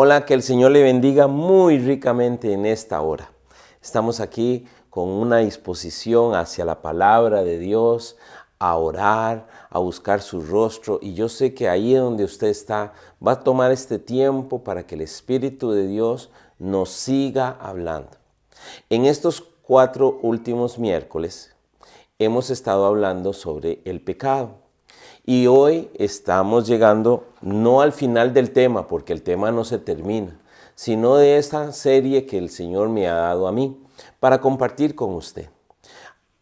Hola, que el Señor le bendiga muy ricamente en esta hora. Estamos aquí con una disposición hacia la palabra de Dios, a orar, a buscar su rostro. Y yo sé que ahí donde usted está, va a tomar este tiempo para que el Espíritu de Dios nos siga hablando. En estos 4 últimos miércoles hemos estado hablando sobre el pecado. Y hoy estamos llegando no al final del tema, porque el tema no se termina, sino de esta serie que el Señor me ha dado a mí para compartir con usted.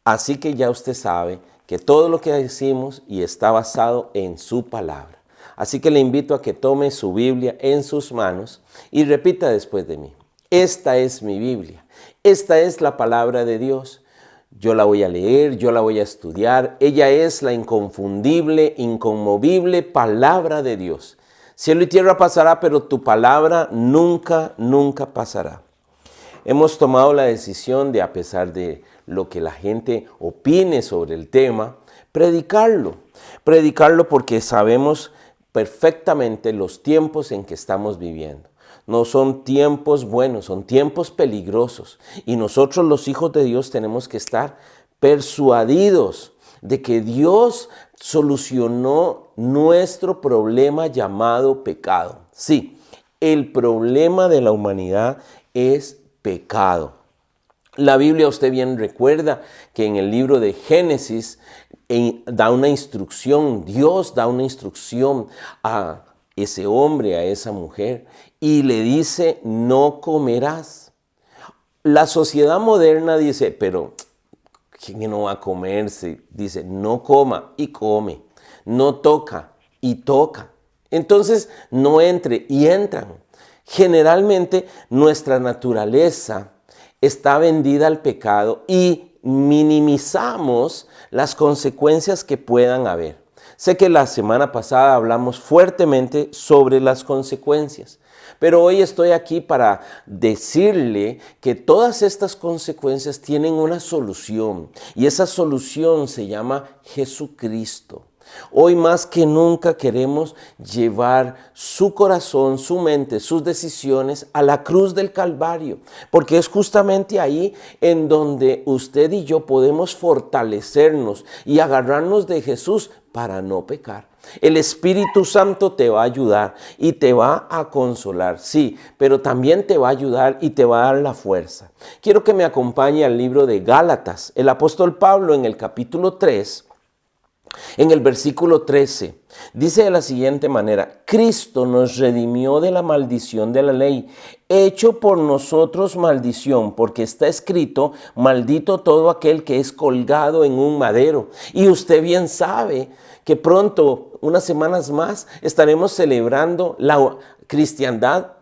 Así que ya usted sabe que todo lo que decimos y está basado en su palabra. Así que le invito a que tome su Biblia en sus manos y repita después de mí. Esta es mi Biblia. Esta es la palabra de Dios. Yo la voy a leer, yo la voy a estudiar. Ella es la inconfundible, inconmovible palabra de Dios. Cielo y tierra pasará, pero tu palabra nunca, nunca pasará. Hemos tomado la decisión de, a pesar de lo que la gente opine sobre el tema, predicarlo. Predicarlo porque sabemos perfectamente los tiempos en que estamos viviendo. No son tiempos buenos, son tiempos peligrosos. Y nosotros los hijos de Dios tenemos que estar persuadidos de que Dios solucionó nuestro problema llamado pecado. Sí, el problema de la humanidad es pecado. La Biblia, usted bien recuerda que en el libro de Génesis da una instrucción, Dios da una instrucción a ese hombre, a esa mujer, y le dice, no comerás. La sociedad moderna dice, pero ¿quién no va a comerse? Dice, no coma y come, no toca y toca. Entonces, no entre y entran. Generalmente, nuestra naturaleza está vendida al pecado y minimizamos las consecuencias que puedan haber. Sé que la semana pasada hablamos fuertemente sobre las consecuencias, pero hoy estoy aquí para decirle que todas estas consecuencias tienen una solución y esa solución se llama Jesucristo. Hoy más que nunca queremos llevar su corazón, su mente, sus decisiones a la cruz del Calvario, porque es justamente ahí en donde usted y yo podemos fortalecernos y agarrarnos de Jesús para no pecar. El Espíritu Santo te va a ayudar y te va a consolar, sí, pero también te va a ayudar y te va a dar la fuerza. Quiero que me acompañe al libro de Gálatas. El apóstol Pablo en el capítulo 3, en el versículo 13, dice de la siguiente manera: Cristo nos redimió de la maldición de la ley, hecho por nosotros maldición, porque está escrito, maldito todo aquel que es colgado en un madero. Y usted bien sabe que pronto, unas semanas más, estaremos celebrando la cristiandad.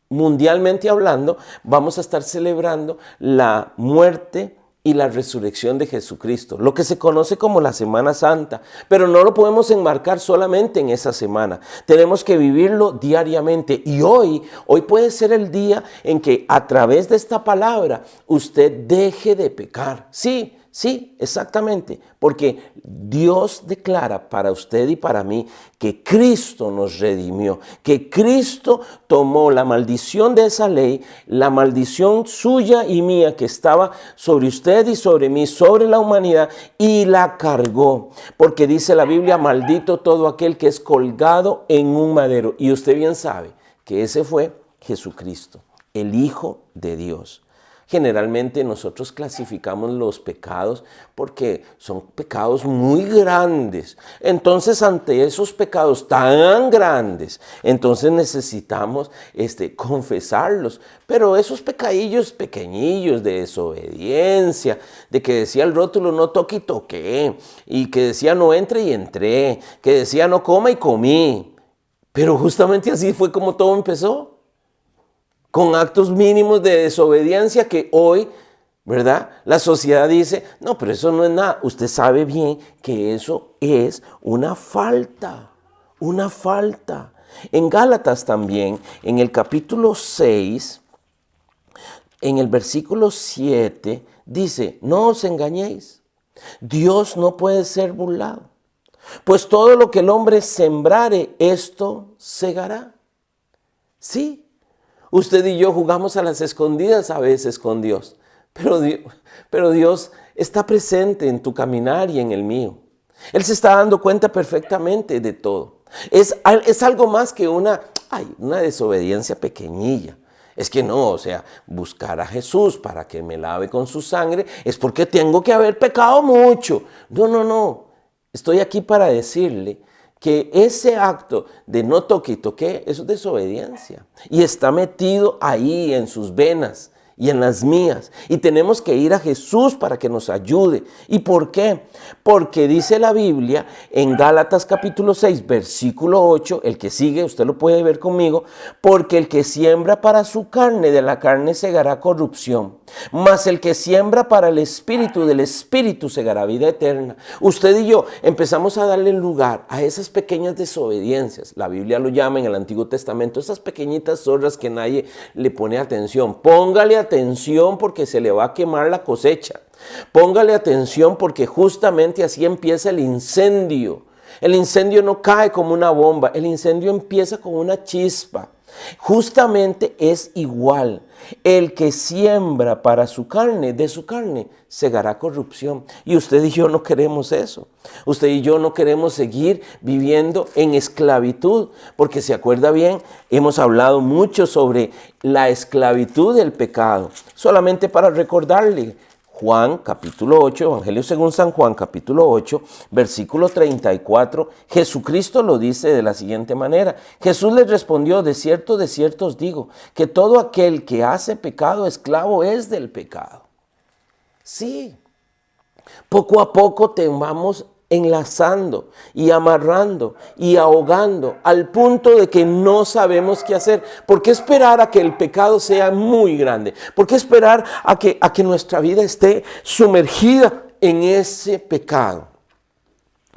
Mundialmente hablando, vamos a estar celebrando la muerte y la resurrección de Jesucristo, lo que se conoce como la Semana Santa, pero no lo podemos enmarcar solamente en esa semana, tenemos que vivirlo diariamente y hoy puede ser el día en que a través de esta palabra usted deje de pecar. Sí, exactamente, porque Dios declara para usted y para mí que Cristo nos redimió, que Cristo tomó la maldición de esa ley, la maldición suya y mía que estaba sobre usted y sobre mí, sobre la humanidad, y la cargó, porque dice la Biblia, maldito todo aquel que es colgado en un madero. Y usted bien sabe que ese fue Jesucristo, el Hijo de Dios. Generalmente nosotros clasificamos los pecados porque son pecados muy grandes. Entonces, ante esos pecados tan grandes, entonces necesitamos confesarlos. Pero esos pecadillos pequeñillos de desobediencia, de que decía el rótulo no toque y toqué, y que decía no entre y entré, que decía no coma y comí. Pero justamente así fue como todo empezó. Con actos mínimos de desobediencia que hoy, ¿verdad? La sociedad dice, no, pero eso no es nada. Usted sabe bien que eso es una falta, una falta. En Gálatas también, en el capítulo 6, en el versículo 7, dice, no os engañéis, Dios no puede ser burlado, pues todo lo que el hombre sembrare, esto segará. Sí. Usted y yo jugamos a las escondidas a veces con Dios, pero Dios está presente en tu caminar y en el mío. Él se está dando cuenta perfectamente de todo. Es algo más que una desobediencia pequeñilla. Es que no, o sea, buscar a Jesús para que me lave con su sangre es porque tengo que haber pecado mucho. No. Estoy aquí para decirle que ese acto de no toque y toque, eso es desobediencia. Y está metido ahí en sus venas y en las mías. Y tenemos que ir a Jesús para que nos ayude. ¿Y por qué? Porque dice la Biblia en Gálatas capítulo 6, versículo 8, el que sigue, usted lo puede ver conmigo, porque el que siembra para su carne, de la carne segará corrupción, mas el que siembra para el Espíritu, del Espíritu segará vida eterna. Usted y yo empezamos a darle lugar a esas pequeñas desobediencias. La Biblia lo llama en el Antiguo Testamento, esas pequeñitas zorras que nadie le pone atención. Póngale atención porque se le va a quemar la cosecha. Póngale atención porque justamente así empieza el incendio. El incendio no cae como una bomba, el incendio empieza con una chispa. Justamente es igual. El que siembra para su carne, de su carne, segará corrupción. Y usted y yo no queremos eso. Usted y yo no queremos seguir viviendo en esclavitud. Porque se acuerda bien, hemos hablado mucho sobre la esclavitud del pecado. Solamente para recordarle, Juan capítulo 8, Evangelio según San Juan capítulo 8, versículo 34, Jesucristo lo dice de la siguiente manera. Jesús les respondió, de cierto os digo, que todo aquel que hace pecado, esclavo es del pecado. Sí, poco a poco te vamos enlazando y amarrando y ahogando al punto de que no sabemos qué hacer. ¿Por qué esperar a que el pecado sea muy grande? ¿Por qué esperar a que nuestra vida esté sumergida en ese pecado?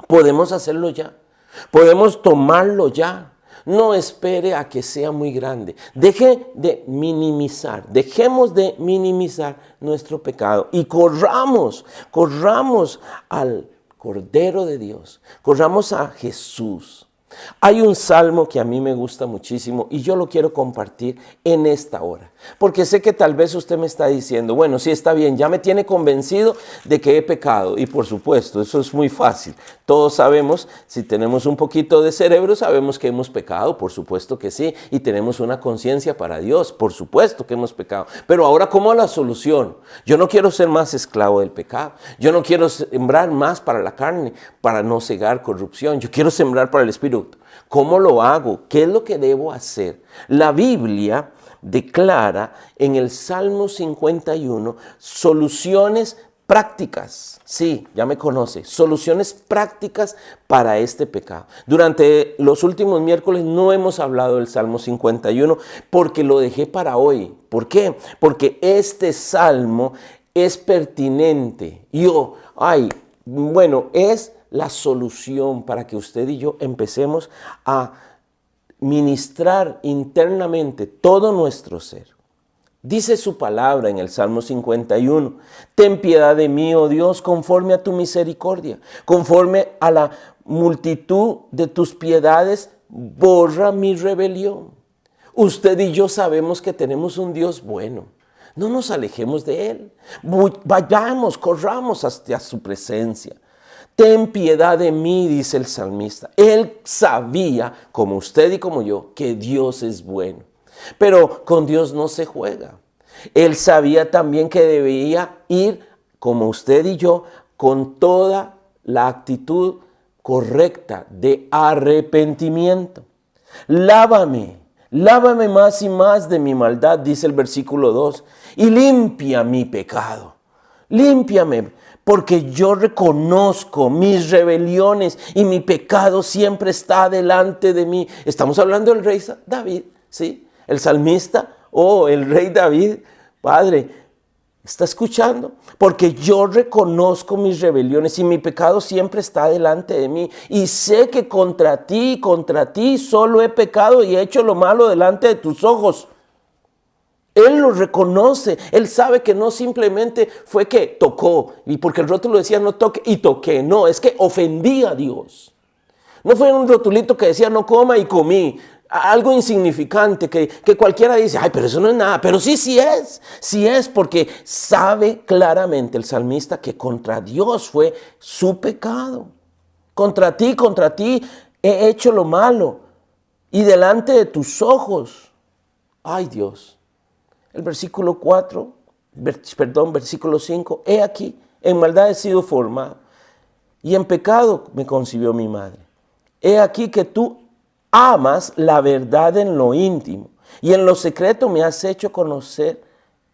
Podemos hacerlo ya. Podemos tomarlo ya. No espere a que sea muy grande. Dejemos de minimizar nuestro pecado y corramos al Cordero de Dios, corramos a Jesús. Hay un salmo que a mí me gusta muchísimo y yo lo quiero compartir en esta hora. Porque sé que tal vez usted me está diciendo, bueno, sí está bien, ya me tiene convencido de que he pecado. Y por supuesto, eso es muy fácil. Todos sabemos, si tenemos un poquito de cerebro, sabemos que hemos pecado, por supuesto que sí. Y tenemos una conciencia para Dios, por supuesto que hemos pecado. Pero ahora, ¿cómo la solución? Yo no quiero ser más esclavo del pecado. Yo no quiero sembrar más para la carne, para no cegar corrupción. Yo quiero sembrar para el Espíritu. ¿Cómo lo hago? ¿Qué es lo que debo hacer? La Biblia declara en el Salmo 51 soluciones prácticas. Sí, ya me conoce. Soluciones prácticas para este pecado. Durante los últimos miércoles no hemos hablado del Salmo 51 porque lo dejé para hoy. ¿Por qué? Porque este salmo es pertinente. Es la solución para que usted y yo empecemos a ministrar internamente todo nuestro ser. Dice su palabra en el Salmo 51, ten piedad de mí, oh Dios, conforme a tu misericordia, conforme a la multitud de tus piedades, borra mi rebelión. Usted y yo sabemos que tenemos un Dios bueno. No nos alejemos de Él. Corramos hacia su presencia. Ten piedad de mí, dice el salmista. Él sabía, como usted y como yo, que Dios es bueno. Pero con Dios no se juega. Él sabía también que debía ir, como usted y yo, con toda la actitud correcta de arrepentimiento. Lávame más y más de mi maldad, dice el versículo 2, y limpia mi pecado. Límpiame, porque yo reconozco mis rebeliones y mi pecado siempre está delante de mí. Estamos hablando del rey David, ¿sí? El salmista, el rey David, Padre, ¿está escuchando? Porque yo reconozco mis rebeliones y mi pecado siempre está delante de mí. Y sé que contra ti solo he pecado y he hecho lo malo delante de tus ojos. Él lo reconoce, él sabe que no simplemente fue que tocó, y porque el rótulo decía no toque y toqué, no, es que ofendí a Dios. No fue un rotulito que decía no coma y comí. algo insignificante que cualquiera dice, ay, pero eso no es nada. Pero sí es, porque sabe claramente el salmista que contra Dios fue su pecado. Contra ti he hecho lo malo y delante de tus ojos, ay Dios. El versículo 5, he aquí, en maldad he sido formado y en pecado me concibió mi madre. He aquí que tú amas la verdad en lo íntimo y en lo secreto me has hecho conocer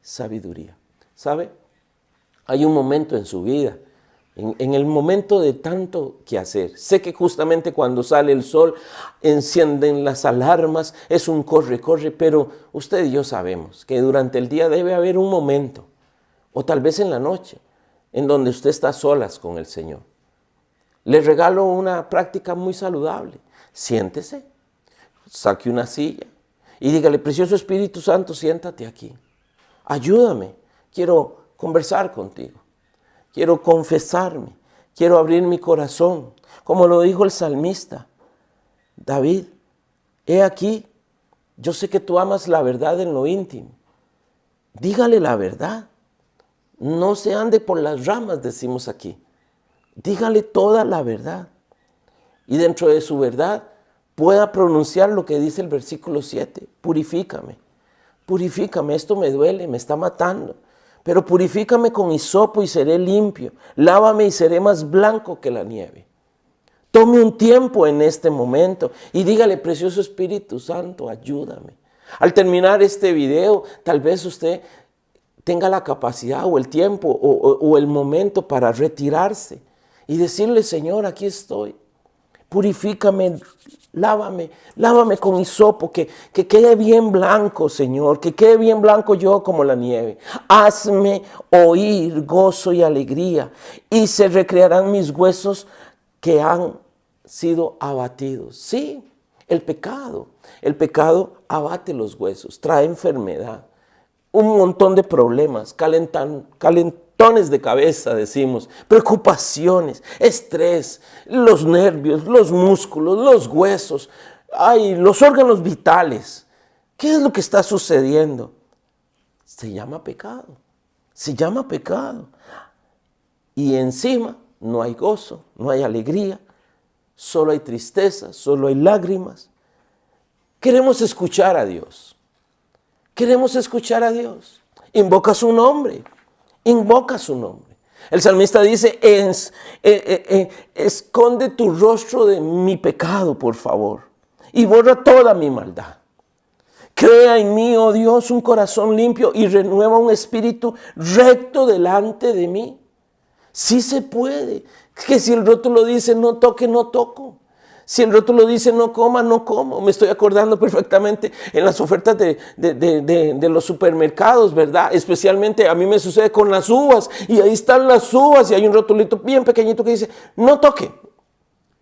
sabiduría. ¿Sabe? Hay un momento en su vida, en el momento de tanto que hacer. Sé que justamente cuando sale el sol encienden las alarmas, es un corre, pero usted y yo sabemos que durante el día debe haber un momento, o tal vez en la noche, en donde usted está a solas con el Señor. Le regalo una práctica muy saludable. Siéntese, saque una silla y dígale, precioso Espíritu Santo, siéntate aquí. Ayúdame, quiero conversar contigo. Quiero confesarme, quiero abrir mi corazón. Como lo dijo el salmista David, he aquí, yo sé que tú amas la verdad en lo íntimo. Dígale la verdad. No se ande por las ramas, decimos aquí. Dígale toda la verdad. Y dentro de su verdad pueda pronunciar lo que dice el versículo 7. Purifícame, esto me duele, me está matando. Pero purifícame con hisopo y seré limpio. Lávame y seré más blanco que la nieve. Tome un tiempo en este momento y dígale, precioso Espíritu Santo, ayúdame. Al terminar este video, tal vez usted tenga la capacidad o el tiempo o el momento para retirarse y decirle, Señor, aquí estoy. Purifícame, lávame con hisopo, que quede bien blanco, Señor, que quede bien blanco yo como la nieve. Hazme oír gozo y alegría, y se recrearán mis huesos que han sido abatidos. Sí, el pecado abate los huesos, trae enfermedad, un montón de problemas, calentones de cabeza, decimos, preocupaciones, estrés, los nervios, los músculos, los huesos, los órganos vitales. ¿Qué es lo que está sucediendo? Se llama pecado, Y encima no hay gozo, no hay alegría, solo hay tristeza, solo hay lágrimas. Queremos escuchar a Dios. Invoca su nombre. El salmista dice, esconde tu rostro de mi pecado, por favor, y borra toda mi maldad. Crea en mí, oh Dios, un corazón limpio y renueva un espíritu recto delante de mí. Sí se puede. Que si el rótulo dice no toque, no toco. Si el rótulo dice no coma, no como. Me estoy acordando perfectamente en las ofertas de los supermercados, ¿verdad? Especialmente a mí me sucede con las uvas. Y ahí están las uvas y hay un rotulito bien pequeñito que dice no toque.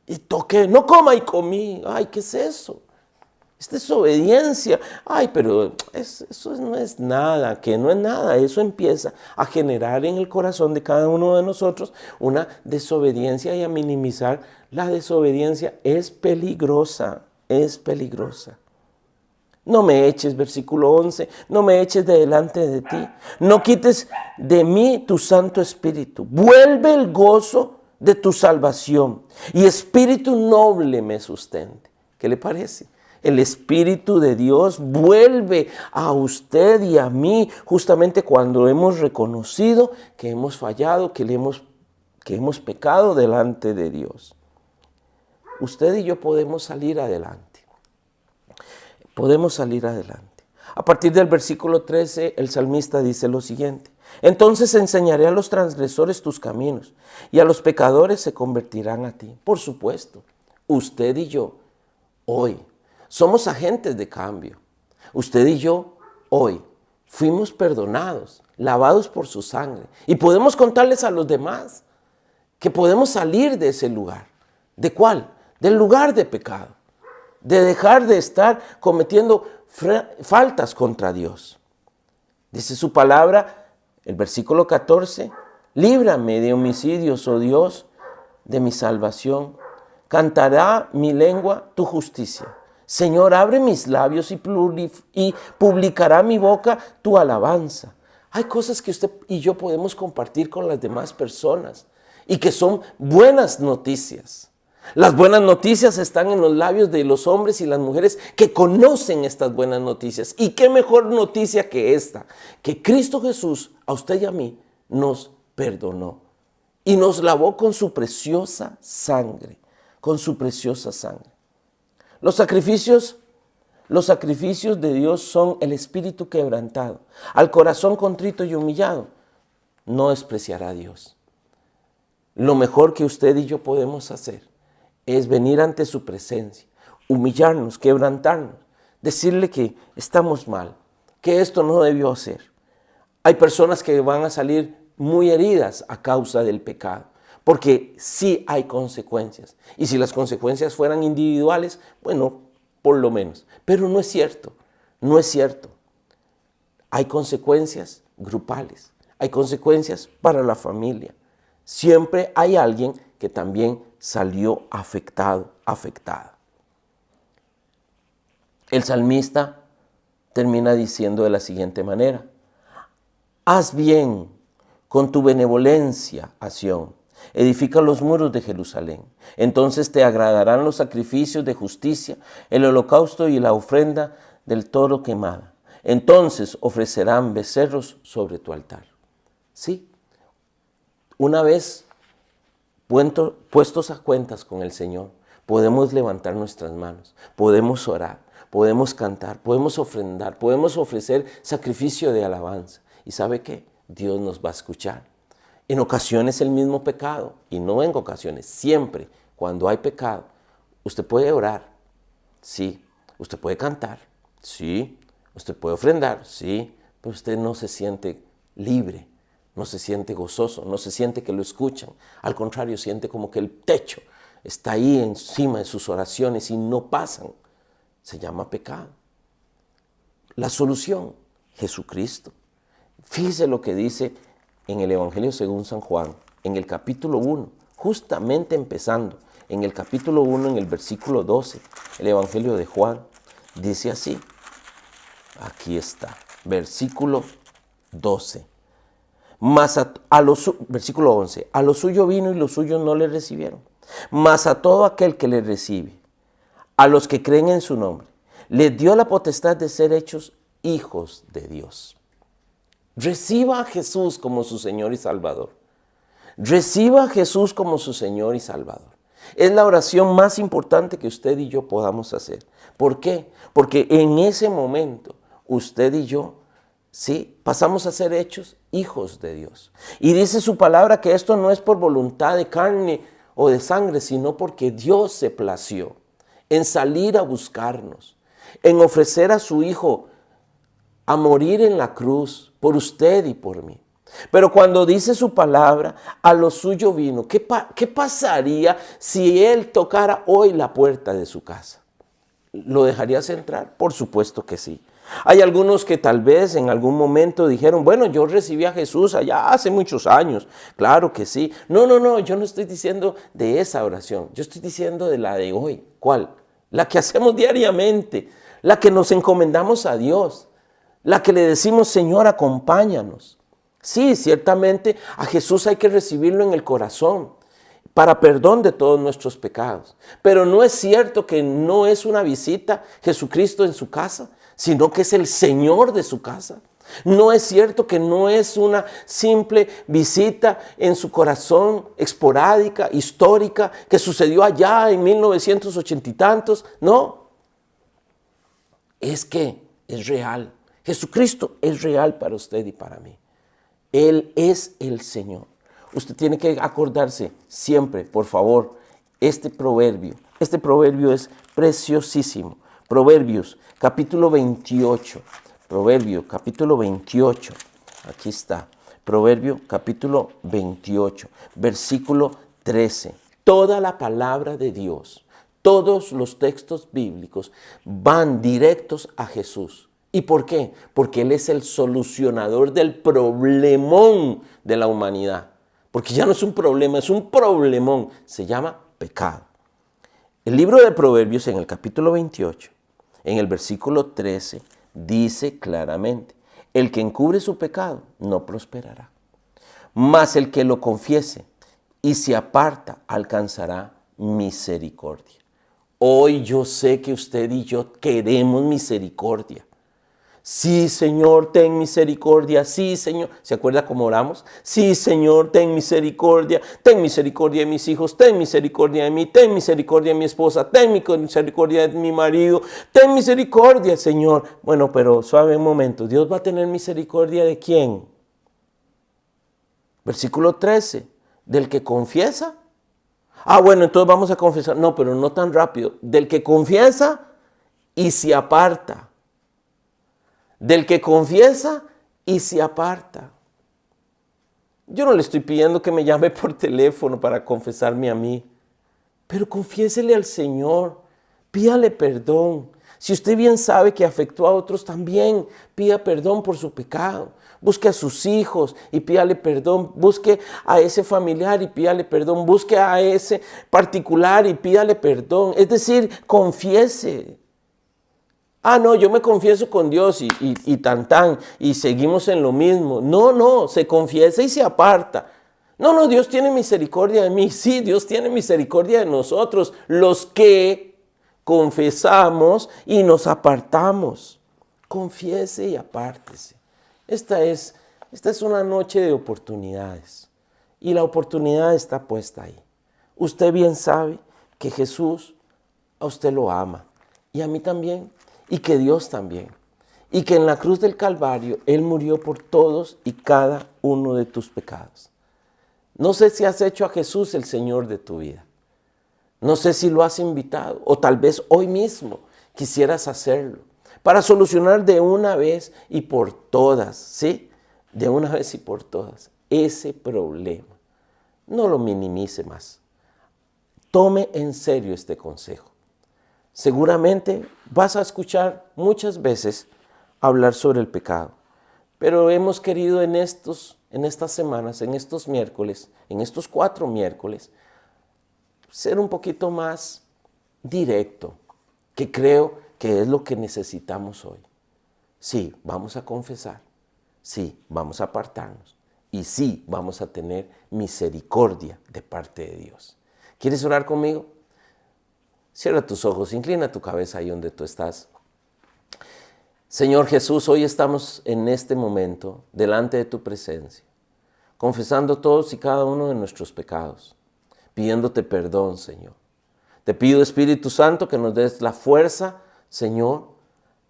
Y toqué, no coma y comí. Ay, ¿qué es eso? Esta es obediencia. Ay, pero eso no es nada, que no es nada. Eso empieza a generar en el corazón de cada uno de nosotros una desobediencia y a minimizar la desobediencia. Es peligrosa. No me eches, versículo 11, no me eches de delante de ti. No quites de mí tu Santo Espíritu. Vuelve el gozo de tu salvación y espíritu noble me sustente. ¿Qué le parece? El Espíritu de Dios vuelve a usted y a mí justamente cuando hemos reconocido que hemos fallado, que hemos pecado delante de Dios. Usted y yo podemos salir adelante. A partir del versículo 13, el salmista dice lo siguiente. Entonces enseñaré a los transgresores tus caminos y a los pecadores se convertirán a ti. Por supuesto, usted y yo hoy somos agentes de cambio. Usted y yo hoy fuimos perdonados, lavados por su sangre. Y podemos contarles a los demás que podemos salir de ese lugar. ¿De cuál? Del lugar de pecado. De dejar de estar cometiendo faltas contra Dios. Dice su palabra, el versículo 14, líbrame de homicidios, oh Dios, de mi salvación. Cantará mi lengua tu justicia. Señor, abre mis labios y publicará mi boca tu alabanza. Hay cosas que usted y yo podemos compartir con las demás personas y que son buenas noticias. Las buenas noticias están en los labios de los hombres y las mujeres que conocen estas buenas noticias. ¿Y qué mejor noticia que esta? Que Cristo Jesús, a usted y a mí, nos perdonó y nos lavó con su preciosa sangre, con su preciosa sangre. Los sacrificios de Dios son el espíritu quebrantado. Al corazón contrito y humillado, no despreciará a Dios. Lo mejor que usted y yo podemos hacer es venir ante su presencia, humillarnos, quebrantarnos, decirle que estamos mal, que esto no debió hacer. Hay personas que van a salir muy heridas a causa del pecado, porque sí hay consecuencias. Y si las consecuencias fueran individuales, bueno, por lo menos. Pero no es cierto, no es cierto. Hay consecuencias grupales, hay consecuencias para la familia. Siempre hay alguien que también salió afectado, afectada. El salmista termina diciendo de la siguiente manera: haz bien con tu benevolencia a Sión, edifica los muros de Jerusalén. Entonces te agradarán los sacrificios de justicia, el holocausto y la ofrenda del toro quemada. Entonces ofrecerán becerros sobre tu altar. Sí, una vez puestos a cuentas con el Señor, podemos levantar nuestras manos, podemos orar, podemos cantar, podemos ofrendar, podemos ofrecer sacrificio de alabanza. ¿Y sabe qué? Dios nos va a escuchar. En ocasiones el mismo pecado, y no en ocasiones, siempre cuando hay pecado, usted puede orar, sí, usted puede cantar, sí, usted puede ofrendar, sí, pero usted no se siente libre, no se siente gozoso, no se siente que lo escuchan. Al contrario, siente como que el techo está ahí encima de sus oraciones y no pasan. Se llama pecado. La solución, Jesucristo. Fíjese lo que dice en el Evangelio según San Juan, en el capítulo 1, justamente empezando, en el capítulo 1, en el versículo 12, el Evangelio de Juan, dice así. Aquí está, versículo 12. Versículo 11, a lo suyo vino y los suyos no le recibieron, mas a todo aquel que le recibe, a los que creen en su nombre, les dio la potestad de ser hechos hijos de Dios. Reciba a Jesús como su Señor y Salvador. Reciba a Jesús como su Señor y Salvador. Es la oración más importante que usted y yo podamos hacer. ¿Por qué? Porque en ese momento usted y yo, sí, pasamos a ser hechos hijos de Dios. Y dice su palabra que esto no es por voluntad de carne o de sangre, sino porque Dios se plació en salir a buscarnos, en ofrecer a su Hijo a morir en la cruz por usted y por mí. Pero cuando dice su palabra, a lo suyo vino, ¿qué pasaría si Él tocara hoy la puerta de su casa? ¿Lo dejarías entrar? Por supuesto que sí. Hay algunos que tal vez en algún momento dijeron, bueno, yo recibí a Jesús allá hace muchos años. Claro que sí. No, yo no estoy diciendo de esa oración. Yo estoy diciendo de la de hoy. ¿Cuál? La que hacemos diariamente, la que nos encomendamos a Dios, la que le decimos, Señor, acompáñanos. Sí, ciertamente a Jesús hay que recibirlo en el corazón para perdón de todos nuestros pecados. Pero no es cierto que no es una visita Jesucristo en su casa, sino que es el Señor de su casa. No es cierto que no es una simple visita en su corazón esporádica, histórica, que sucedió allá en 1980 y tantos. No, es que es real. Jesucristo es real para usted y para mí. Él es el Señor. Usted tiene que acordarse siempre, por favor, este proverbio. Este proverbio es preciosísimo. Proverbios, capítulo 28. Proverbio, capítulo 28. Aquí está. Proverbio, capítulo 28, versículo 13. Toda la palabra de Dios, todos los textos bíblicos van directos a Jesús. ¿Y por qué? Porque Él es el solucionador del problemón de la humanidad. Porque ya no es un problema, es un problemón. Se llama pecado. El libro de Proverbios en el capítulo 28 En el versículo 13 dice claramente, el que encubre su pecado no prosperará, mas el que lo confiese y se aparta alcanzará misericordia. Hoy yo sé que usted y yo queremos misericordia. Sí, Señor, ten misericordia. Sí, Señor. ¿Se acuerda cómo oramos? Sí, Señor, ten misericordia. Ten misericordia de mis hijos. Ten misericordia de mí. Ten misericordia de mi esposa. Ten misericordia de mi marido. Ten misericordia, Señor. Bueno, pero suave un momento. ¿Dios va a tener misericordia de quién? Versículo 13. ¿Del que confiesa? Bueno, entonces vamos a confesar. No, pero no tan rápido. Del que confiesa y se aparta. Del que confiesa y se aparta. Yo no le estoy pidiendo que me llame por teléfono para confesarme a mí, pero confiésele al Señor, pídale perdón. Si usted bien sabe que afectó a otros también, pida perdón por su pecado. Busque a sus hijos y pídale perdón. Busque a ese familiar y pídale perdón. Busque a ese particular y pídale perdón. Es decir, confiese. No, yo me confieso con Dios y tan, y seguimos en lo mismo. No, se confiesa y se aparta. No, Dios tiene misericordia de mí. Sí, Dios tiene misericordia de nosotros, los que confesamos y nos apartamos. Confiese y apártese. Esta es una noche de oportunidades y la oportunidad está puesta ahí. Usted bien sabe que Jesús a usted lo ama y a mí también. Y que Dios también. Y que en la cruz del Calvario Él murió por todos y cada uno de tus pecados. No sé si has hecho a Jesús el Señor de tu vida. No sé si lo has invitado. O tal vez hoy mismo quisieras hacerlo. Para solucionar de una vez y por todas. ¿Sí? De una vez y por todas. Ese problema. No lo minimice más. Tome en serio este consejo. Seguramente vas a escuchar muchas veces hablar sobre el pecado, pero hemos querido en estas semanas, en estos miércoles, en estos 4 miércoles, ser un poquito más directo, que creo que es lo que necesitamos hoy. Sí, vamos a confesar, sí, vamos a apartarnos y sí, vamos a tener misericordia de parte de Dios. ¿Quieres orar conmigo? Cierra tus ojos, inclina tu cabeza ahí donde tú estás. Señor Jesús, hoy estamos en este momento delante de tu presencia, confesando todos y cada uno de nuestros pecados, pidiéndote perdón, Señor. Te pido, Espíritu Santo, que nos des la fuerza, Señor,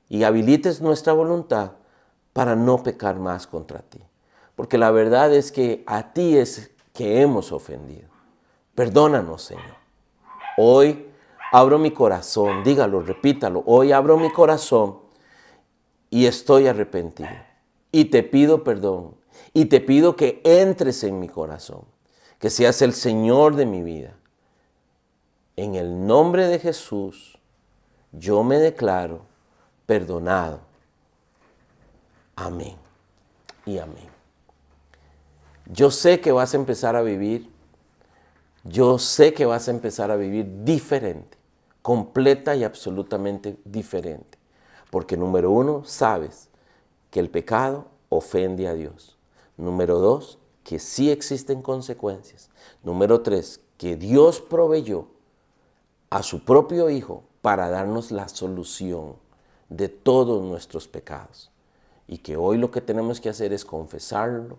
y habilites nuestra voluntad para no pecar más contra ti. Porque la verdad es que a ti es que hemos ofendido. Perdónanos, Señor. Hoy abro mi corazón, dígalo, repítalo. Hoy abro mi corazón y estoy arrepentido. Y te pido perdón. Y te pido que entres en mi corazón. Que seas el Señor de mi vida. En el nombre de Jesús, yo me declaro perdonado. Amén y amén. Yo sé que vas a empezar a vivir. Yo sé que vas a empezar a vivir diferente. Completa y absolutamente diferente. Porque número 1, sabes que el pecado ofende a Dios. Número 2, que sí existen consecuencias. Número 3, que Dios proveyó a su propio Hijo para darnos la solución de todos nuestros pecados. Y que hoy lo que tenemos que hacer es confesarlo,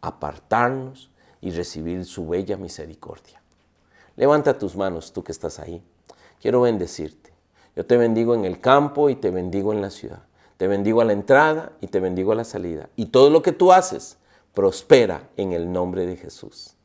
apartarnos y recibir su bella misericordia. Levanta tus manos, tú que estás ahí. Quiero bendecirte. Yo te bendigo en el campo y te bendigo en la ciudad. Te bendigo a la entrada y te bendigo a la salida. Y todo lo que tú haces prospera en el nombre de Jesús.